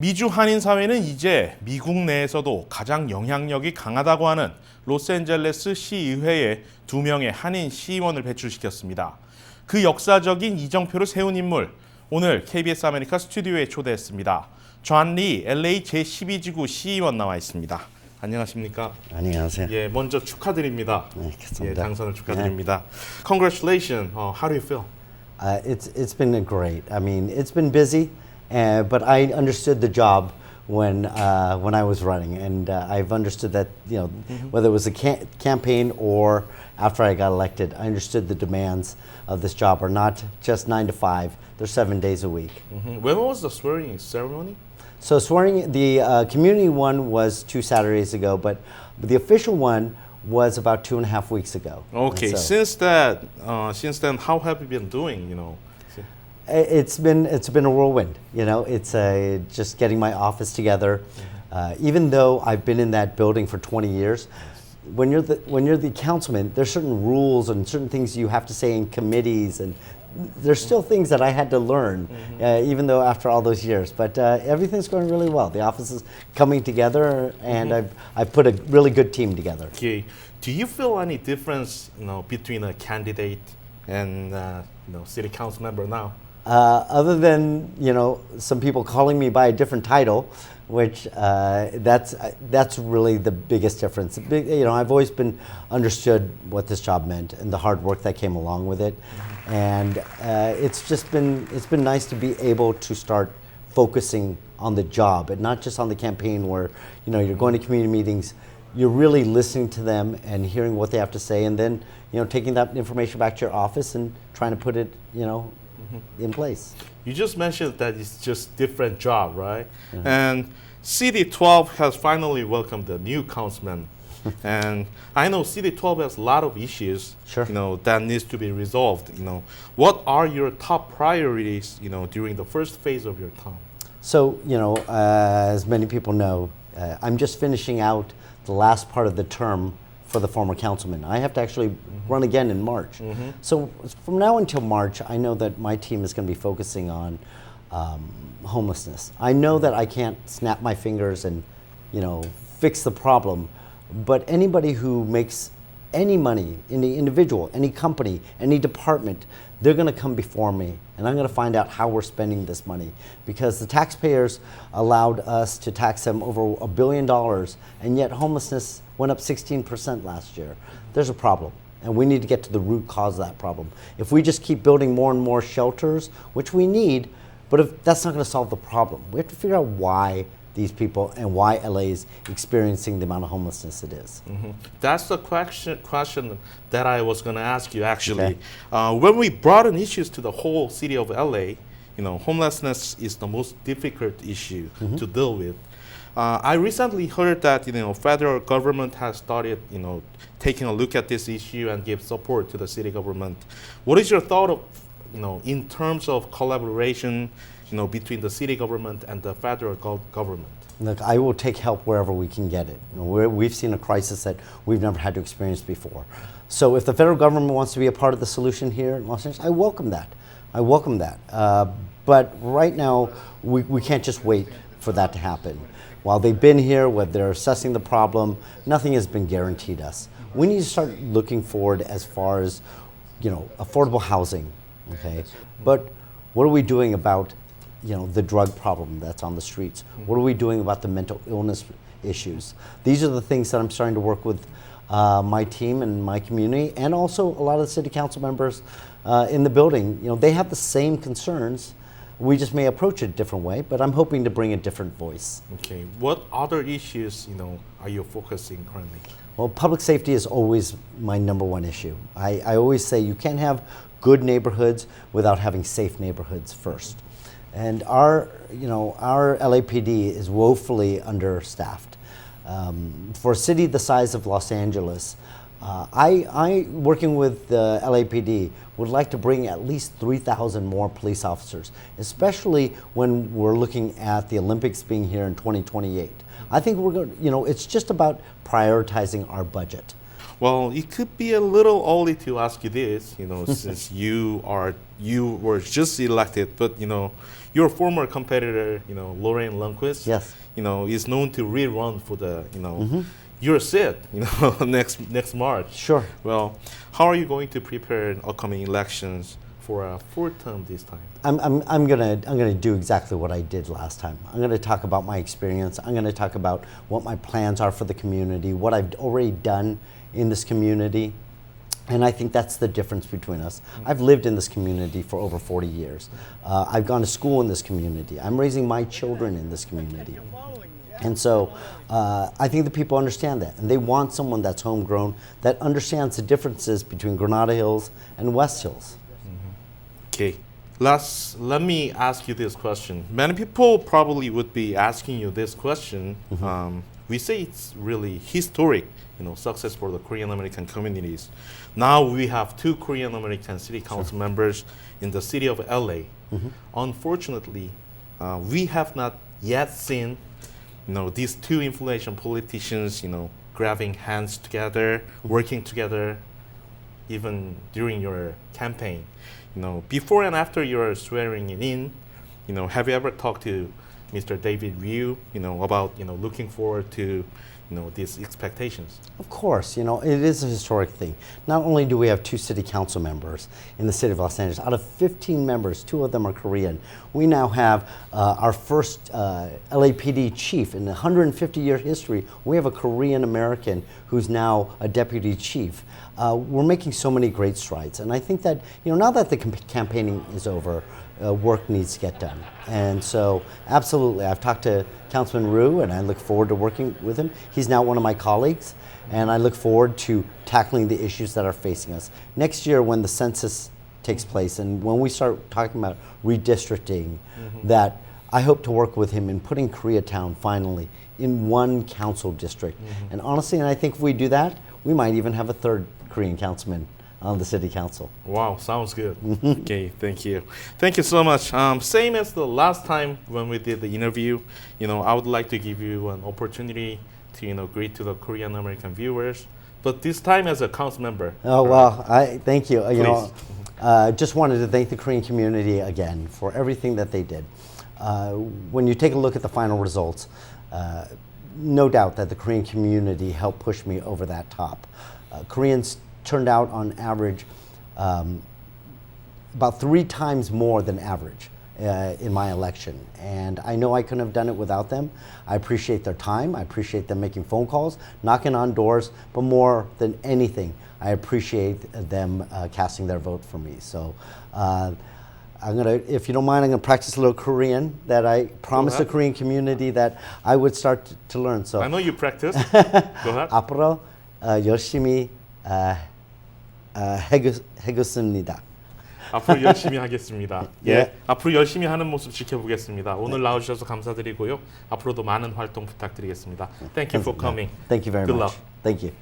미주 한인사회는 이제 미국 내에서도 가장 영향력이 강하다고 하는 로스앤젤레스 시의회에 2명의 한인 시의원을 배출시켰습니다. 그 역사적인 이정표를 세운 인물, 오늘 KBS 아메리카 스튜디오에 초대했습니다. 존 리 LA 제12지구 시의원 나와 있습니다. 안녕하십니까? 안녕하세요. 예, 먼저 축하드립니다. 네, 감사합니다. 예, 당선을 축하드립니다. Congratulations. How do you feel? It's been great. I mean, it's been busy, but I understood the job when I was running, and I've understood that whether it was a campaign or after I got elected, I understood the demands of this job are not just 9 to 5; they're 7 days a week. When was the swearing ceremony? So swearing, the community one was 2 Saturdays ago, but the official one was about 2.5 weeks ago. Okay. Since then, how have you been doing? It's been a whirlwind. It's just getting my office together. Even though I've been in that building for 20 years, when you're the councilman, there's certain rules and certain things you have to say in committees, and there's still things that I had to learn, even though after all those years. But everything's going really well. The office is coming together, and I've put a really good team together. Okay. Do you feel any difference, between a candidate and city council member now? Other than some people calling me by a different title, which that's really the biggest difference. I've always been understood what this job meant and the hard work that came along with it, and it's been nice to be able to start focusing on the job and not just on the campaign where you're going to community meetings, you're really listening to them and hearing what they have to say, and then taking that information back to your office and trying to put it in place. You just mentioned that it's just different job, right? And City 12 has finally welcomed a new councilman. And I know City 12 has a lot of issues, Sure. That needs to be resolved. What are your top priorities, during the first phase of your term? So, as many people know, I'm just finishing out the last part of the term for the former councilman. I have to actually run again in March. So from now until March, I know that my team is going to be focusing on homelessness. I know that I can't snap my fingers and fix the problem, but anybody who makes any money, any individual, any company, any department, they're going to come before me, and I'm going to find out how we're spending this money, because the taxpayers allowed us to tax them over $1 billion, and yet homelessness went up 16% last year. There's a problem, and we need to get to the root cause of that problem. If we just keep building more and more shelters, which we need, but if that's not going to solve the problem. We have to figure out why these people and why LA is experiencing the amount of homelessness it is. That's the question that I was going to ask you, actually. Okay. When we brought in issues to the whole city of LA, homelessness is the most difficult issue to deal with. I recently heard that federal government has started taking a look at this issue and give support to the city government. What is your thought of in terms of collaboration between the city government and the federal government? Look, I will take help wherever we can get it. We've seen a crisis that we've never had to experience before. So if the federal government wants to be a part of the solution here in Los Angeles, I welcome that. But right now, we can't just wait for that to happen. While they've been here, while they're assessing the problem, nothing has been guaranteed us. We need to start looking forward as far as affordable housing, okay? But what are we doing about the drug problem that's on the streets? What are we doing about the mental illness issues? These are the things that I'm starting to work with my team and my community, and also a lot of the city council members in the building. They have the same concerns. We just may approach it a different way, but I'm hoping to bring a different voice. Okay. What other issues, are you focusing currently? Well, public safety is always my #1 issue. I always say you can't have good neighborhoods without having safe neighborhoods first. And our LAPD is woefully understaffed. For a city the size of Los Angeles, I working with the LAPD, would like to bring at least 3,000 more police officers, especially when we're looking at the Olympics being here in 2028. I think we're going. It's just about prioritizing our budget. Well, it could be a little early to ask you this, since you were just elected, but your former competitor, Lorraine Lundquist, Yes. Is known to rerun for the, your seat, next March. Sure. Well, how are you going to prepare upcoming elections for a fourth term this time? I'm gonna do exactly what I did last time. I'm gonna talk about my experience. I'm gonna talk about what my plans are for the community, what I've already done in this community, and I think that's the difference between us. I've lived in this community for over 40 years. I've gone to school in this community. I'm raising my children in this community. And so I think the people understand that, and they want someone that's homegrown, that understands the differences between Granada Hills and West Hills. Okay. Let me ask you this question. Many people probably would be asking you this question. We say it's really historic, success for the Korean American communities. Now we have 2 Korean American city council members in the city of LA. Unfortunately, we have not yet seen, these 2 influential politicians, grabbing hands together, working together, even during your campaign. Before and after your swearing in, have you ever talked to Mr. David Ryu, about, looking forward to, these expectations? Of course, it is a historic thing. Not only do we have 2 city council members in the city of Los Angeles, out of 15 members, 2 of them are Korean. We now have our first LAPD chief in the 150-year history. We have a Korean American who's now a deputy chief. We're making so many great strides, and I think that now that the campaigning is over, work needs to get done. And so, absolutely, I've talked to Councilman Ryu, and I look forward to working with him. He's now one of my colleagues, and I look forward to tackling the issues that are facing us. Next year, when the census takes place, and when we start talking about redistricting, that I hope to work with him in putting Koreatown finally in one council district. And honestly, and I think if we do that, we might even have a 3rd Korean councilman on the city council. Wow, sounds good. Okay, thank you. Thank you so much. Same as the last time when we did the interview, I would like to give you an opportunity to, greet to the Korean American viewers, but this time as a council member. Oh, well, I thank you. Please. Just wanted to thank the Korean community again for everything that they did. When you take a look at the final results, no doubt that the Korean community helped push me over that top. Koreans turned out on average about 3 times more than average in my election. And I know I couldn't have done it without them. I appreciate their time. I appreciate them making phone calls, knocking on doors, but more than anything, I appreciate them casting their vote for me. So I'm gonna, if you don't mind, I'm gonna practice a little Korean that I promised the Korean community that I would start to learn. So I know you practice. Go ahead. 앞으로 열심히 하겠습니다. 앞으로 열심히 하겠습니다. 예, 예. 앞으로 열심히 하는 모습 지켜보겠습니다. 오늘 나와주셔서 감사드리고요. 앞으로도 많은 활동 부탁드리겠습니다. Thank you for coming. Thank you very Good much. luck. Thank you.